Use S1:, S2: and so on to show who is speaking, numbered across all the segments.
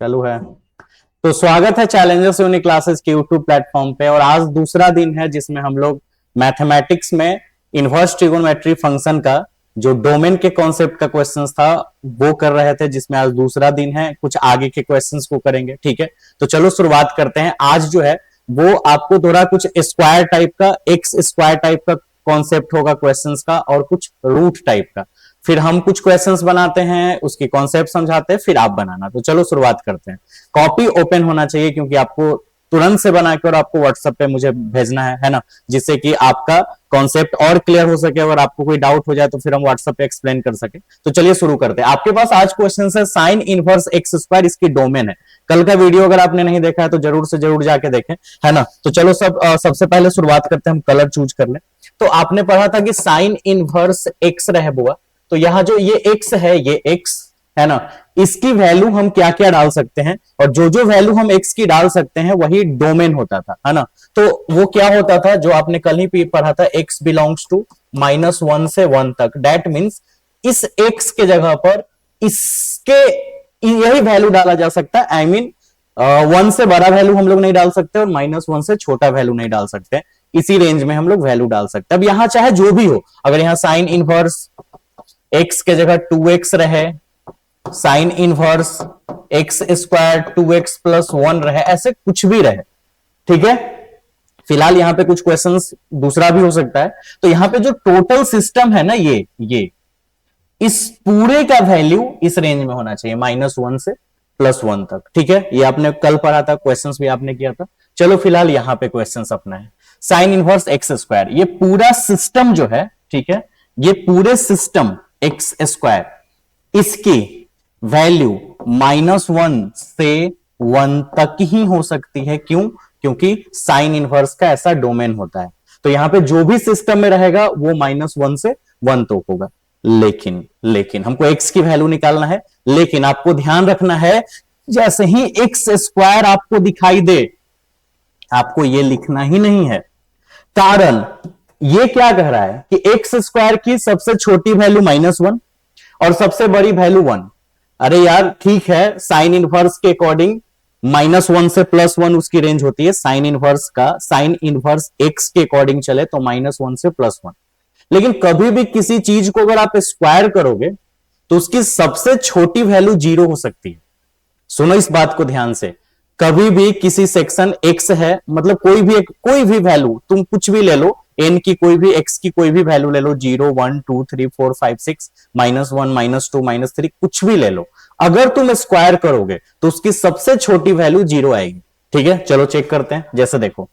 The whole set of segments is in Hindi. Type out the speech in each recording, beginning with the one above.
S1: चालू है। तो स्वागत है चैलेंजर्स यूनिक क्लासेस के यूट्यूब प्लेटफॉर्म पे। और आज दूसरा दिन है जिसमें हम लोग मैथमेटिक्स में इनवर्स ट्रिगोनोमेट्री फंक्शन का जो डोमेन के कॉन्सेप्ट का क्वेश्चंस था वो कर रहे थे, जिसमें आज दूसरा दिन है। कुछ आगे के क्वेश्चंस को करेंगे, ठीक है। तो चलो शुरुआत करते हैं। आज जो है वो आपको थोड़ा कुछ स्क्वायर टाइप का, एक्स स्क्वायर टाइप का कॉन्सेप्ट होगा क्वेश्चंस का, और कुछ रूट टाइप का। फिर हम कुछ क्वेश्चंस बनाते हैं, उसकी कॉन्सेप्ट समझाते हैं, फिर आप बनाना। तो चलो शुरुआत करते हैं। कॉपी ओपन होना चाहिए क्योंकि आपको तुरंत से बना के और आपको व्हाट्सएप पे मुझे भेजना है ना, जिससे कि आपका कॉन्सेप्ट और क्लियर हो सके। अगर आपको कोई डाउट हो जाए तो फिर हम व्हाट्सएप पे एक्सप्लेन कर सके। तो चलिए शुरू करते हैं। आपके पास आज क्वेश्चन है साइन इनवर्स एक्स स्क्वायर, इसकी डोमेन है। कल का वीडियो अगर आपने नहीं देखा है तो जरूर से जरूर जाके देखें, है ना। तो चलो सबसे पहले शुरुआत करते हैं। हम कलर चूज कर लें। तो आपने पढ़ा था कि साइन इनवर्स एक्स रहे बुआ, तो यहां जो ये एक्स है, ये एक्स है ना, इसकी वैल्यू हम क्या क्या डाल सकते हैं, और जो जो वैल्यू हम एक्स की डाल सकते हैं वही डोमेन होता था, है ना। तो वो क्या होता था जो आपने कल ही पढ़ा था, एक्स बिलोंग्स टू -1 से 1 तक। दैट मीन्स इस एक्स के जगह पर इसके यही वैल्यू डाला जा सकता है। आई मीन 1 से बड़ा वैल्यू हम लोग नहीं डाल सकते और -1 से छोटा वैल्यू नहीं डाल सकते। इसी रेंज में हम लोग वैल्यू डाल सकते हैं। अब यहां चाहे जो भी हो, अगर यहां साइन इनवर्स एक्स के जगह 2x रहे, sine inverse x square 2x plus 1 रहे, ऐसे कुछ भी रहे, ठीक है। फिलहाल यहां पे कुछ क्वेश्चंस दूसरा भी हो सकता है। तो यहां पे जो टोटल सिस्टम है ना, ये इस पूरे का वैल्यू इस रेंज में होना चाहिए, -1 से +1 तक, ठीक है। ये आपने कल पढ़ा था, क्वेश्चंस भी आपने किया था। चलो फिलहाल यहां पे क्वेश्चंस अपना है। साइन इनवर्स एक्स स्क्वायर, ये पूरा सिस्टम जो है, ठीक है, ये पूरे सिस्टम एक्स स्क्वायर, इसकी वैल्यू -1 से 1 तक ही हो सकती है। क्यों? क्योंकि साइन इनवर्स का ऐसा डोमेन होता है। तो यहां पे जो भी सिस्टम में रहेगा वो -1 से 1 तक होगा। लेकिन हमको एक्स की वैल्यू निकालना है। लेकिन आपको ध्यान रखना है, जैसे ही एक्स स्क्वायर आपको दिखाई दे, आपको ये लिखना ही नहीं है। कारण ये क्या कह रहा है कि एक्स स्क्वायर की सबसे छोटी वैल्यू -1 और सबसे बड़ी वैल्यू 1। अरे यार ठीक है, साइन इनवर्स के अकॉर्डिंग -1 से +1 उसकी रेंज होती है। साइन इनवर्स का, साइन इनवर्स एक्स के अकॉर्डिंग चले तो -1 से +1। लेकिन कभी भी किसी चीज को अगर आप स्क्वायर करोगे तो उसकी सबसे छोटी वैल्यू 0 हो सकती है। सुनो इस बात को ध्यान से। कभी भी किसी सेक्शन एक्स है, मतलब कोई भी वैल्यू तुम कुछ भी ले लो, एन की कोई भी, एक्स की कोई भी वैल्यू ले लो, 0 1 2 3 4 5 6 -1 -2 -3 कुछ भी ले लो। अगर तुम स्क्वायर करोगे तो उसकी सबसे छोटी वैल्यू 0 आएगी, ठीक है। चलो चेक करते हैं। जैसे देखो,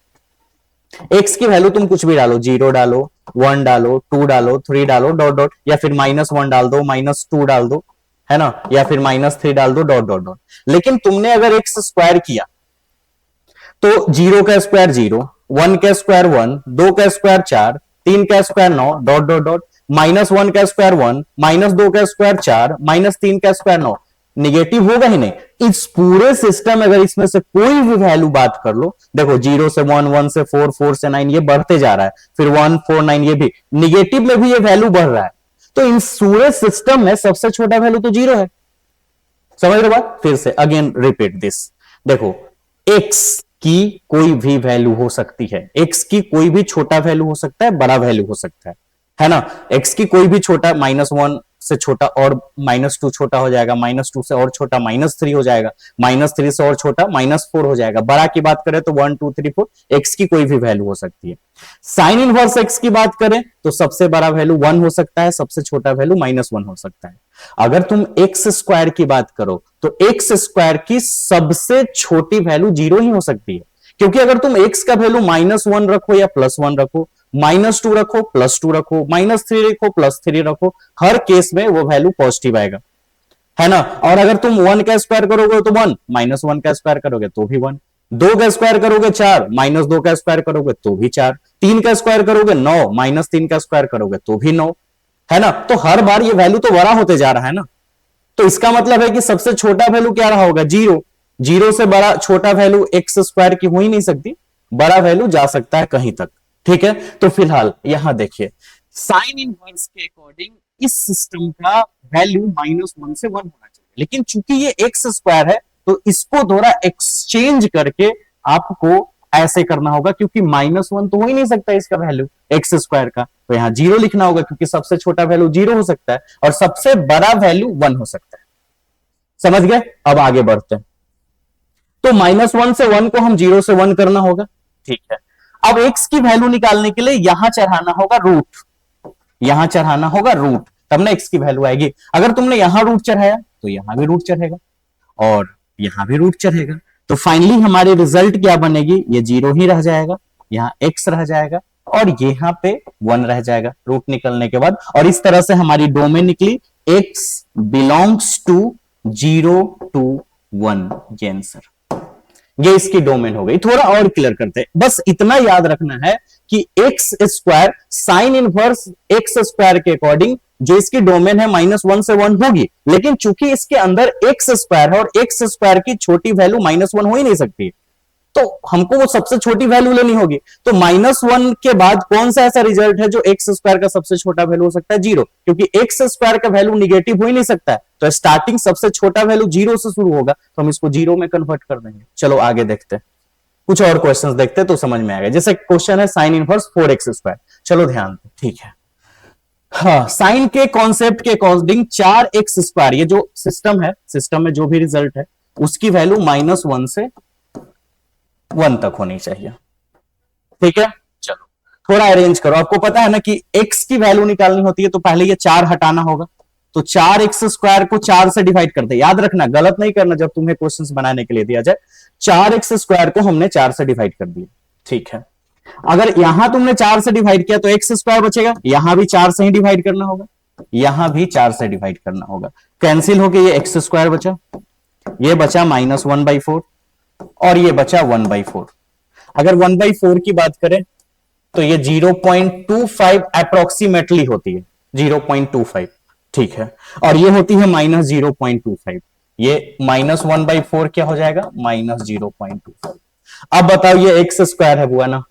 S1: एक्स की वैल्यू तुम कुछ भी डालो, 0 डालो, 1 डालो, 2 डालो, 3 डालो, डॉट डॉट, या फिर -1 डाल दो, -2 डाल दो, है ना, या फिर -3 डाल दो, डॉट डॉट डॉट। लेकिन तुमने अगर एक्स स्क्वायर किया तो 0 का स्क्वायर 0, 1 का स्क्वायर 1, 2 का स्क्वायर 4, 3 का स्क्वायर 9, डॉट डॉट डॉट, -1 का स्क्वायर 1, -2 का स्क्वायर 4, -3 का स्क्वायर 9। निगेटिव होगा ही नहीं। इस पूरे सिस्टम अगर इसमें से कोई भी वैल्यू बात कर लो, देखो 0 से 1, 1 से 4, 4 से 9, ये बढ़ते जा रहा है, फिर 1 4 9, ये भी निगेटिव में भी ये वैल्यू बढ़ रहा है। तो इन पूरे सिस्टम में सबसे छोटा वैल्यू तो 0 है। समझ रहे बात? फिर से अगेन रिपीट दिस। देखो, एक्स की कोई भी वैल्यू हो सकती है, एक्स की कोई भी छोटा वैल्यू हो सकता है, बड़ा वैल्यू हो सकता है ना। एक्स की कोई भी छोटा, -1 से छोटा और -2 छोटा हो जाएगा, -2 से और छोटा -3 हो जाएगा, -3 से और छोटा -4 हो जाएगा। बड़ा की बात करें तो 1 2 3 4, एक्स की कोई भी वैल्यू हो सकती है। साइन इनवर्स एक्स की बात करें तो सबसे बड़ा वैल्यू 1 हो सकता है, सबसे छोटा वैल्यू -1 हो सकता है। अगर तुम एक्स स्क्वायर की बात करो तो एक्स स्क्वायर की सबसे छोटी वैल्यू 0 ही हो सकती है। क्योंकि अगर तुम एक्स का वैल्यू -1 रखो या +1 रखो, -2 रखो, +2 रखो, -3 रखो, +3 रखो, हर केस में वो वैल्यू पॉजिटिव आएगा, है ना। और अगर तुम 1 का स्क्वायर करोगे तो 1, -1 का स्क्वायर करोगे तो भी 1, 2 का स्क्वायर करोगे 4, -2 का स्क्वायर करोगे तो भी 4, 3 का स्क्वायर करोगे 9, -3 का स्क्वायर करोगे तो भी 9, है ना। तो हर बार ये वैल्यू तो बड़ा होते जा रहा है ना। तो इसका मतलब है कि सबसे छोटा वैल्यू क्या रहा होगा? 0। 0 से बड़ा छोटा वैल्यू एक्स स्क्वायर की हो ही नहीं सकती, बड़ा वैल्यू जा सकता है कहीं तक, ठीक है। तो फिलहाल यहां देखिए, साइन इनवर्स के अकॉर्डिंग इस सिस्टम का वैल्यू -1 से 1 होना चाहिए। लेकिन चूंकि ये एक्स स्क्वायर है तो इसको थोड़ा एक्सचेंज करके आपको ऐसे करना होगा, क्योंकि -1 तो हो ही नहीं सकता इसका वैल्यू एक्स स्क्वायर का, तो यहां 0 लिखना होगा, क्योंकि सबसे छोटा वैल्यू 0 हो सकता है और सबसे बड़ा वैल्यू 1 हो सकता है। समझ गए? अब आगे बढ़ते हैं। तो -1 से 1 को हम 0 से 1 करना होगा, ठीक है। अब x की वैल्यू निकालने के लिए यहां चढ़ाना होगा रूट, यहां चढ़ाना होगा रूट, तब ना x की वैल्यू आएगी। अगर तुमने यहां रूट चढ़ाया तो यहां भी रूट चढ़ेगा और यहां भी रूट चढ़ेगा, तो फाइनली हमारी रिजल्ट क्या बनेगी, ये 0 ही रह जाएगा, यहां x रह जाएगा और यहां पे 1 रह जाएगा रूट निकलने के बाद। और इस तरह से हमारी डोमेन निकली x बिलोंग्स टू 0 to 1, ये आंसर, ये इसकी डोमेन हो गई। थोड़ा और क्लियर करते हैं, बस इतना याद रखना है कि x square sine inverse x square के अकॉर्डिंग जो इसकी डोमेन है -1 से 1 होगी, लेकिन चूंकि इसके अंदर एक्स स्क्वायर है और एक्स स्क्वायर की छोटी वैल्यू -1 हो ही नहीं सकती, तो हमको वो सबसे छोटी वैल्यू लेनी होगी। तो -1 के बाद कौन सा ऐसा रिजल्ट है जो एक्स स्क्वायर का सबसे छोटा वैल्यू हो सकता है, 0, क्योंकि एक्स स्क्वायर का वैल्यू निगेटिव हो ही नहीं सकता है, तो स्टार्टिंग सबसे छोटा वैल्यू 0 से शुरू होगा, तो हम इसको 0 में कन्वर्ट कर देंगे। चलो आगे देखते हैं, कुछ और क्वेश्चंस देखते हैं तो समझ में आएगा। जैसे क्वेश्चन है साइन इनवर्स 4x स्क्वायर, चलो ध्यान दो, ठीक है। हाँ, साइन के कॉन्सेप्ट के अकॉर्डिंग 4x स्क्वायर, ये जो सिस्टम है, सिस्टम में जो भी रिजल्ट है उसकी वैल्यू -1 से 1 तक होनी चाहिए, ठीक है। चलो थोड़ा अरेंज करो, आपको पता है ना कि x की वैल्यू निकालनी होती है तो पहले ये 4 हटाना होगा, तो 4x स्क्वायर को 4 से डिवाइड करते हैं, याद रखना गलत नहीं करना जब तुम्हें क्वेश्चंस बनाने के लिए दिया जाए। 4x स्क्वायर को हमने 4 से डिवाइड कर दिया, ठीक है। अगर यहां तुमने 4 से डिवाइड किया तो एक्स स्क्वायर बचेगा, यहां भी 4 से ही डिवाइड करना होगा, यहां भी 4 से डिवाइड करना होगा, कैंसिल होके ये एक्स स्क्वायर बचा, ये बचा -1/4 और ये बचा 1/4। अगर 1/4 की बात करें तो ये 0.25 अप्रोक्सीमेटली होती है, 0.25, ठीक है। और ये होती है -0.25, ये -1/4 क्या हो जाएगा, -0.25। अब बताओ ये एक्स स्क्वायर है बुआ ना,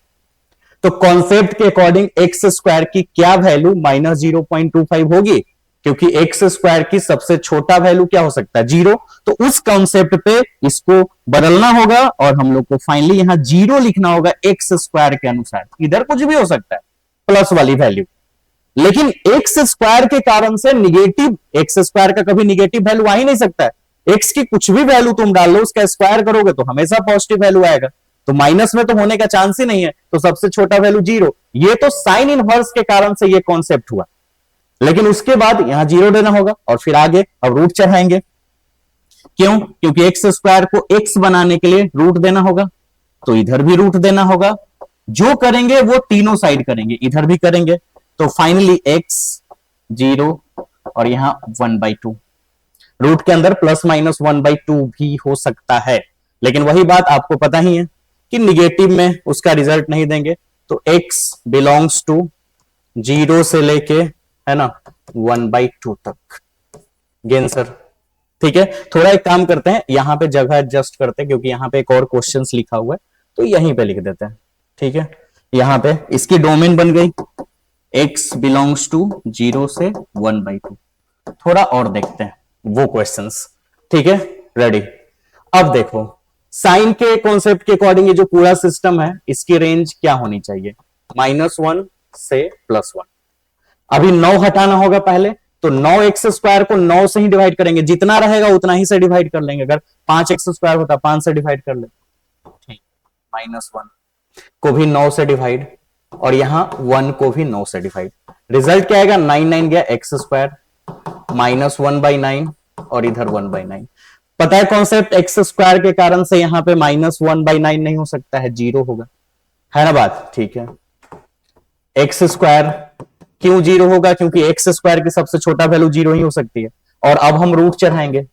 S1: तो कॉन्सेप्ट के अकॉर्डिंग एक्स स्क्वायर की क्या वैल्यू -0.25 होगी, क्योंकि एक्स स्क्वायर की सबसे छोटा वैल्यू क्या हो सकता है, 0, तो उस कॉन्सेप्ट पे इसको बदलना होगा और हम लोग को फाइनली यहां 0 लिखना होगा एक्स स्क्वायर के अनुसार। इधर कुछ भी हो सकता है प्लस वाली वैल्यू, लेकिन एक्स स्क्वायर के कारण से निगेटिव, एक्स स्क्वायर का कभी निगेटिव वैल्यू आ ही नहीं सकता है। एक्स की कुछ भी वैल्यू तुम डाल लो, उसका स्क्वायर करोगे तो हमेशा पॉजिटिव वैल्यू आएगा, तो माइनस में तो होने का चांस ही नहीं है, तो सबसे छोटा वैल्यू 0। ये तो साइन इनवर्स के कारण से ये कॉन्सेप्ट हुआ, लेकिन उसके बाद यहां 0 देना होगा और फिर आगे अब रूट चढ़ाएंगे। क्यों? क्योंकि एक्स स्क्वायर को एक्स बनाने के लिए रूट देना होगा, तो इधर भी रूट देना होगा। जो करेंगे वो तीनों साइड करेंगे, इधर भी करेंगे, तो फाइनली एक्स 0 और यहां 1/2। रूट के अंदर ±1/2 भी हो सकता है, लेकिन वही बात आपको पता ही है कि निगेटिव में उसका रिजल्ट नहीं देंगे, तो x बिलोंग्स टू 0 से लेके, है ना, 1/2 तक, गेन सर, ठीक है। थोड़ा एक काम करते हैं, यहां पे जगह एडजस्ट करते हैं, क्योंकि यहां पे एक और क्वेश्चन लिखा हुआ है, तो यहीं पे लिख देते हैं, ठीक है। यहां पे इसकी डोमेन बन गई x बिलोंग्स टू 0 से 1/2। थोड़ा और देखते हैं वो क्वेश्चंस, ठीक है, रेडी। अब देखो साइन के कॉन्सेप्ट के अकॉर्डिंग ये जो पूरा सिस्टम है इसकी रेंज क्या होनी चाहिए, -1 से +1। अभी 9 हटाना होगा पहले, तो 9x स्क्वायर को 9 से ही डिवाइड करेंगे, जितना रहेगा उतना ही से डिवाइड कर लेंगे। अगर 5x स्क्वायर होता 5 से डिवाइड कर ले, ठीक, -1 को भी 9 से डिवाइड और यहां 1 को भी 9 से डिवाइड, रिजल्ट क्या आएगा, 9 गया x स्क्वायर, -1/9 और इधर 1/9। पता है कॉन्सेप्ट, एक्स स्क्वायर के कारण से यहां पे -1/9 नहीं हो सकता है, 0 होगा, है ना बात, ठीक है। एक्स स्क्वायर क्यों 0 होगा, क्योंकि एक्स स्क्वायर की सबसे छोटा वैल्यू 0 ही हो सकती है। और अब हम रूट चढ़ाएंगे,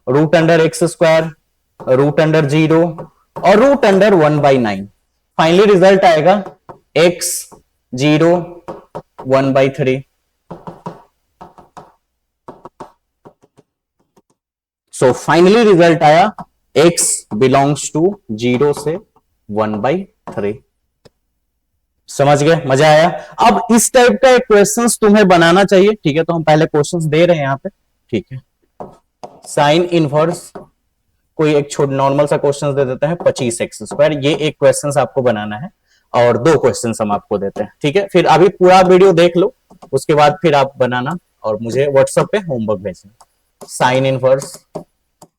S1: root under x square, root under 0 और रूट अंडर 1/9। फाइनली रिजल्ट आएगा x 0 1/3। सो फाइनली रिजल्ट आया x बिलोंग्स टू 0 से 1/3। समझ गए, मजा आया। अब इस टाइप का एक क्वेश्चंस तुम्हें बनाना चाहिए, ठीक है। तो हम पहले क्वेश्चंस दे रहे हैं यहां पे, ठीक है। साइन इनवर्स कोई एक छोटा नॉर्मल सा क्वेश्चन दे देते हैं 25x², ये एक क्वेश्चन आपको बनाना है और 2 क्वेश्चन हम आपको देते हैं, ठीक है। फिर अभी पूरा वीडियो देख लो, उसके बाद फिर आप बनाना और मुझे व्हाट्सएप पे होमवर्क भेजना। साइन इनवर्स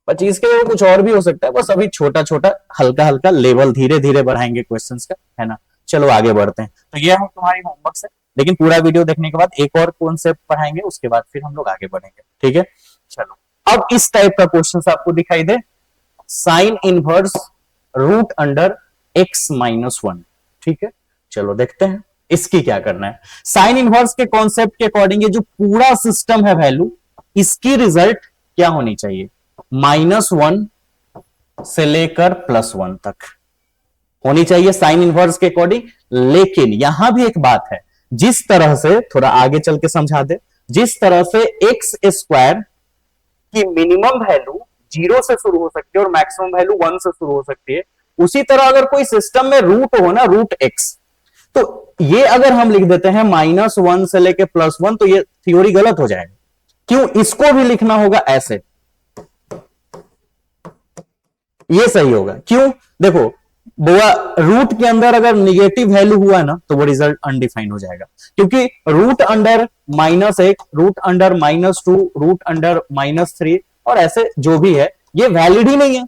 S1: 25 के लिए कुछ और भी हो सकता है, बस अभी छोटा छोटा हल्का हल्का लेवल धीरे धीरे बढ़ाएंगे क्वेश्चंस का, है ना। चलो आगे बढ़ते हैं। तो ये हम तुम्हारी होमवर्क से, लेकिन पूरा वीडियो देखने के बाद एक और कॉन्सेप्ट पढ़ाएंगे, उसके बाद फिर हम लोग आगे बढ़ेंगे, ठीक है। चलो अब इस टाइप का क्वेश्चन आपको दिखाई दे, sine inverse root under x-1, ठीक है। चलो देखते हैं इसकी क्या करना है। साइन इनवर्स के कॉन्सेप्ट के अकॉर्डिंग ये जो पूरा सिस्टम है वैल्यू, इसकी रिजल्ट क्या होनी चाहिए, -1 से लेकर +1 तक होनी चाहिए साइन इनवर्स के अकॉर्डिंग। लेकिन यहां भी एक बात है, जिस तरह से, थोड़ा आगे चल के समझा दे, जिस तरह से x² की मिनिमम वैल्यू 0 से शुरू हो सकती है और मैक्सिमम वैल्यू 1 से शुरू हो सकती है, उसी तरह अगर कोई सिस्टम में रूट हो ना, रूट x, तो ये अगर हम लिख देते हैं -1 से लेके +1, तो ये थ्योरी गलत हो जाएगा। क्यों, इसको भी लिखना होगा ऐसे, ये सही होगा। क्यों, देखो बुआ, रूट के अंदर अगर निगेटिव वैल्यू हुआ ना तो वो रिजल्ट अनडिफाइंड हो जाएगा, क्योंकि root under -1, root under -2, root under -3 और ऐसे जो भी है, ये वैलिड ही नहीं है।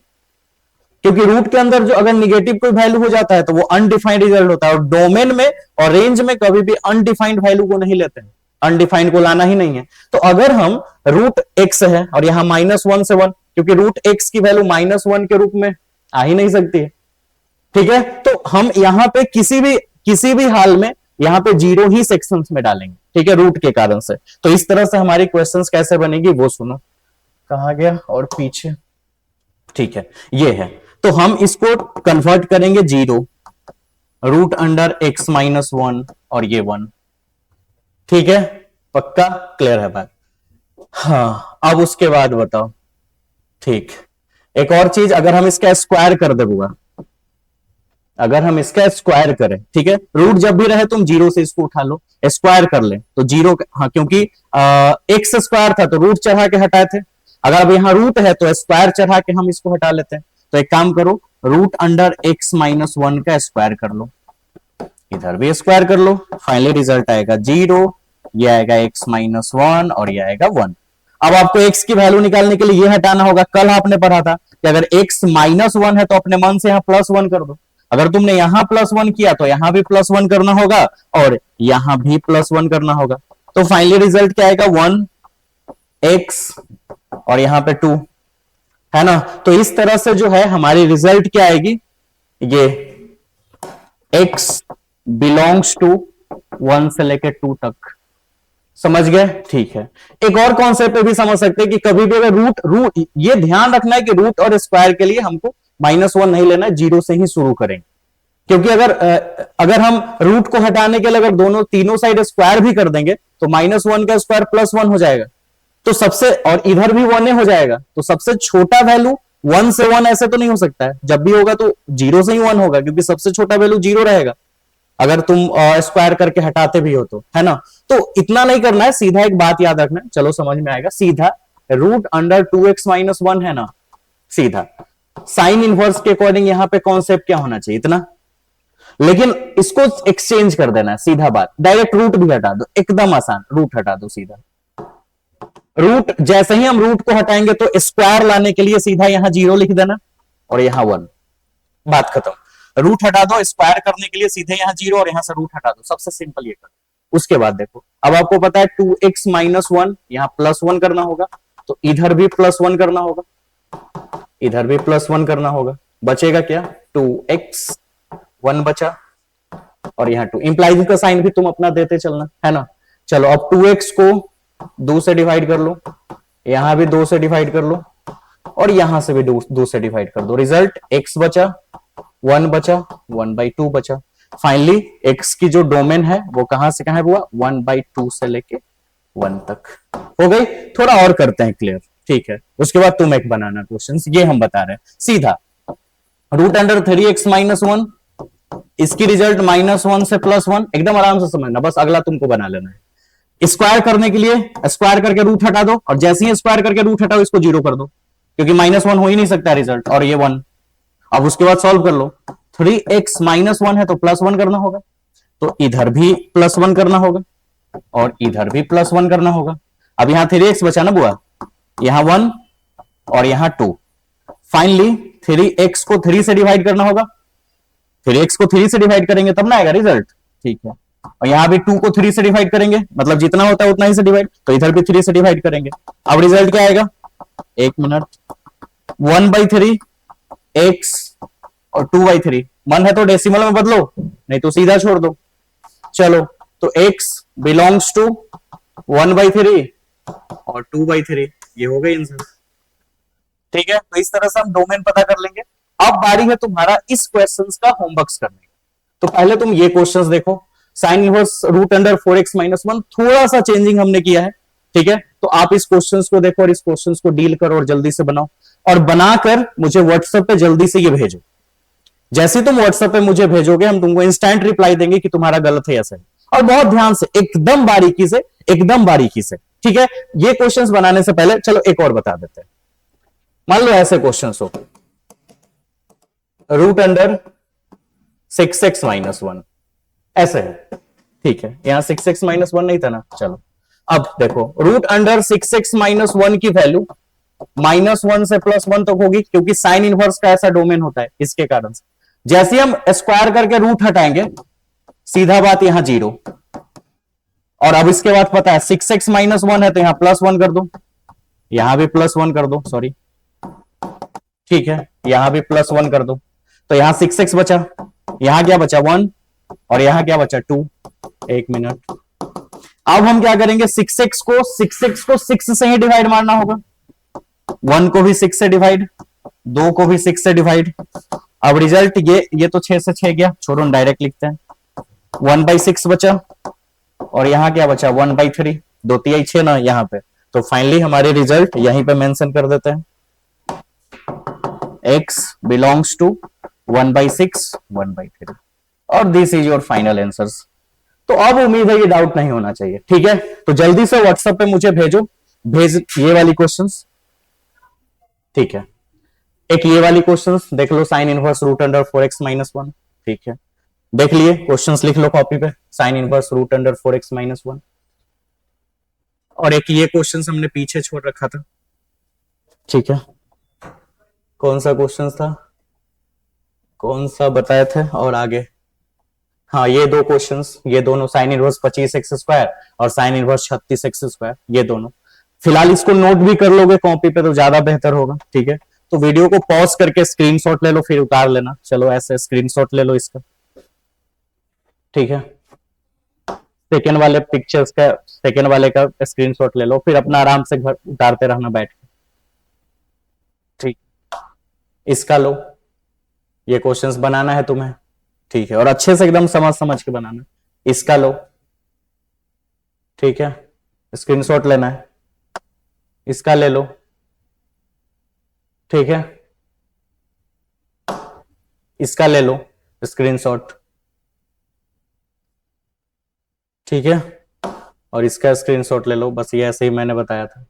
S1: क्योंकि रूट के अंदर जो अगर निगेटिव कोई वैल्यू हो जाता है तो वो अनडिफाइंड रिजल्ट होता है, और डोमेन में और रेंज में कभी भी अनडिफाइंड वैल्यू को नहीं लेते हैं, अनडिफाइंड को लाना ही नहीं है। तो अगर हम रूट x है और यहां -1 से 1, क्योंकि रूट x की वैल्यू -1 के रूप में आ ही नहीं सकती है, ठीक है। तो हम यहां पे किसी भी हाल में यहां पे 0 ही सेक्शंस में डालेंगे, ठीक है, रूट के कारण से। तो इस तरह से हमारी क्वेश्चंस कैसे बनेगी वो सुनो, कहा गया और पीछे, ठीक है, ये है। तो हम इसको कन्वर्ट करेंगे 0, रूट अंडर x-1 और ये 1, ठीक है, पक्का क्लियर है बात। हाँ, अब उसके बाद बताओ, ठीक, एक और चीज, अगर हम इसका स्क्वायर कर दे बुआ, अगर हम इसका स्क्वायर करें, ठीक है, रूट जब भी रहे तुम 0 से इसको उठा लो, स्क्वायर कर ले तो 0, हाँ, क्योंकि x स्क्वायर था तो रूट चढ़ा के हटाए थे, अगर अब यहां रूट है तो स्क्वायर चढ़ा के हम इसको हटा लेते हैं। तो एक काम करो, रूट अंडर x-1 का स्क्वायर कर लो, इधर भी स्क्वायर कर लो, फाइनली रिजल्ट आएगा 0, ये आएगा x-1 और ये आएगा 1। अब आपको x की वैल्यू निकालने के लिए ये हटाना होगा। कल आपने पढ़ा था कि अगर x-1 है तो अपने मन से यहां +1 कर दो, अगर तुमने यहां +1 किया तो यहां भी +1 करना होगा और यहां भी +1 करना होगा। तो फाइनली रिजल्ट क्या आएगा, 1x और यहां पे 2, है ना। तो इस तरह से जो है हमारी रिजल्ट क्या आएगी, ये x बिलोंग्स टू 1 से लेकर 2 तक, समझ गए, ठीक है। एक और कॉन्सेप्ट पे भी समझ सकते हैं कि कभी भी अगर रूट, ये ध्यान रखना है कि रूट और स्क्वायर के लिए हमको -1 नहीं लेना है, 0 से ही शुरू करेंगे। क्योंकि अगर हम रूट को हटाने के लिए अगर तीनों साइड स्क्वायर भी कर देंगे तो -1 का स्क्वायर +1 हो जाएगा, तो सबसे, और इधर भी 1 हो जाएगा, तो सबसे छोटा वैल्यू 1 से 1 ऐसे तो नहीं हो सकता है, जब भी होगा तो 0 से ही 1 होगा, क्योंकि सबसे छोटा वैल्यू 0 रहेगा अगर तुम स्क्वायर करके हटाते भी हो तो, है ना। तो इतना नहीं करना है, सीधा एक बात याद रखना है, चलो समझ में आएगा, सीधा रूट अंडर 2x-1 है ना, सीधा साइन इनवर्स के अकॉर्डिंग यहां पे कॉन्सेप्ट क्या होना चाहिए, इतना। लेकिन इसको एक्सचेंज कर देना है, सीधा बात, डायरेक्ट रूट भी हटा दो, एकदम आसान, रूट हटा दो सीधा। रूट जैसे ही हम रूट को हटाएंगे तो स्क्वायर लाने के लिए सीधा यहां 0 लिख देना और यहां 1, बात खत्म। रूट हटा दो, स्क्वायर करने के लिए सीधे यहां 0 और यहां से रूट हटा दो, सबसे सिंपल ये कर। उसके बाद देखो, अब आपको पता है 2x-1, यहां +1 करना होगा, तो इधर भी +1 करना होगा, इधर भी +1 करना होगा, बचेगा क्या, 2x, 1 बचा और यहां 2, इंप्लाइज का साइन भी तुम अपना देते चलना, है ना। चलो अब 2x को 2 से डिवाइड कर लो, यहां भी 2 से डिवाइड कर लो और यहां से भी 2 से डिवाइड कर दो, रिजल्ट x बचा, 1 बचा, 1/2 बचा। फाइनली x की जो डोमेन है वो कहां से कहां हुआ, 1/2 से लेके 1 तक हो गई। थोड़ा और करते हैं क्लियर, ठीक है, उसके बाद तुम एक बनाना क्वेश्चन, ये हम बता रहे हैं सीधा, रूट अंडर 3x-1, इसकी रिजल्ट -1 से +1, एकदम आराम से समझना, बस अगला तुमको बना लेना है। स्क्वायर करने के लिए स्क्वायर करके रूट हटा दो और जैसे ही स्क्वायर करके रूट हटाओ इसको 0 कर दो, क्योंकि -1 हो ही नहीं सकता रिजल्ट, और ये 1। अब उसके बाद सॉल्व कर लो। 3x -1 है तो +1 करना होगा, तो इधर भी +1 करना होगा और इधर भी +1 करना होगा। अब यहां 3x बचा ना बुआ, यहां 1 और यहां 2। फाइनली 3x को 3 से डिवाइड करना होगा, 3x को 3 से डिवाइड करेंगे तब ना आएगा रिजल्ट, ठीक है। और यहां भी 2 को 3 से डिवाइड करेंगे, मतलब जितना होता है उतना ही से डिवाइड, तो इधर भी 3 से डिवाइड करेंगे। अब रिजल्ट क्या आएगा, 1 मिनट, 1/3 x और 2/3। मन है तो डेसिमल में बदलो, नहीं तो सीधा छोड़ दो। चलो, तो x बिलोंग्स टू 1/3 और 2/3, ये हो गई आंसर। ठीक है, तो इस तरह से हम डोमेन पता कर लेंगे। अब बारी है तुम्हारा इस क्वेश्चंस का होमवर्क करने का। तो पहले तुम ये क्वेश्चंस देखो, साइन इनवर्स √4x - 1, थोड़ा सा चेंजिंग हमने किया है, ठीक है। तो आप इस क्वेश्चंस को देखो और इस क्वेश्चंस को डील करो और जल्दी से बनाओ, और बनाकर मुझे व्हाट्सएप पे जल्दी से ये भेजो। जैसे तुम व्हाट्सएप पे मुझे भेजोगे, हम तुमको इंस्टेंट रिप्लाई देंगे कि तुम्हारा गलत है या सही। और बहुत ध्यान से, एकदम बारीकी से, एकदम बारीकी से, ठीक है। ये क्वेश्चंस बनाने से पहले चलो एक और बता देते हैं। मान लो ऐसे क्वेश्चंस हो, √6x - 1 ऐसे है, ठीक है। यहां 6x - 1 नहीं था ना, चलो अब देखो, √6x - 1 की वैल्यू -1 से +1 तक होगी, क्योंकि साइन इनवर्स का ऐसा डोमेन होता है, इसके कारण से। जैसे हम स्क्वायर करके रूट हटाएंगे, सीधा बात यहां 0। और अब इसके बाद पता है 6x - 1 है तो यहां +1 कर दो, यहां भी +1 कर दो, सॉरी, ठीक है, यहां भी +1 कर दो। तो यहां 6x बचा, यहां क्या बचा 1, और यहां क्या बचा 2। 1 मिनट, अब हम क्या करेंगे, 6x को 6 से ही डिवाइड मारना होगा, 1 को भी 6 से डिवाइड, 2 को भी 6 से डिवाइड। अब रिजल्ट ये तो 6 से 6 गया, छोड़ो डायरेक्ट लिखते हैं। 1/6 बचा, और यहां क्या बचा 1/3, 2 तिहाई 6 ना यहां पे। तो फाइनली हमारे रिजल्ट यहीं पे मेंशन कर देते हैं, x बिलोंग्स टू 1/6, 1/3, और this is your final answers. तो अब उम्मीद है ये डाउट नहीं होना चाहिए, ठीक है। तो जल्दी से व्हाट्सएप पे मुझे भेज ये वाली क्वेश्चंस, ठीक है। एक ये वाली क्वेश्चंस देख लो, साइन इनवर्स √4x - 1, ठीक है। देख लिए क्वेश्चंस, लिख लो कॉपी पे, साइन इनवर्स √4x - 1। और एक ये क्वेश्चंस हमने पीछे छोड़ रखा था, ठीक है। कौन सा क्वेश्चन था, कौन सा बताए थे, और आगे, हाँ ये 2 क्वेश्चंस, ये दोनों साइन इनवर्स 25x² और साइन इनवर्स 36x², ये दोनों। फिलहाल इसको नोट भी कर लोगे कॉपी पे तो ज्यादा बेहतर होगा, ठीक है। तो वीडियो को पॉज करके स्क्रीनशॉट ले लो, फिर उतार लेना। चलो ऐसे स्क्रीनशॉट ले लो इसका, ठीक है। सेकेंड वाले पिक्चर्स का, सेकेंड वाले का स्क्रीनशॉट ले लो, फिर अपना आराम से घर उतारते रहना बैठ के, ठीक। इसका लो, ये क्वेश्चंस बनाना है तुम्हें, ठीक है, और अच्छे से एकदम समझ के बनाना। इसका लो, ठीक है, स्क्रीनशॉट लेना है। इसका ले लो, ठीक है, इसका ले लो स्क्रीनशॉट, ठीक है, और इसका स्क्रीनशॉट ले लो। बस ये ऐसे ही मैंने बताया था,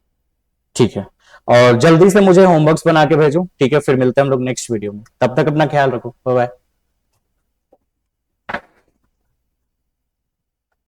S1: ठीक है। और जल्दी से मुझे होमवर्क्स बना के भेजो, ठीक है। फिर मिलते हैं हम लोग नेक्स्ट वीडियो में, तब तक अपना ख्याल रखो, बाय बाय।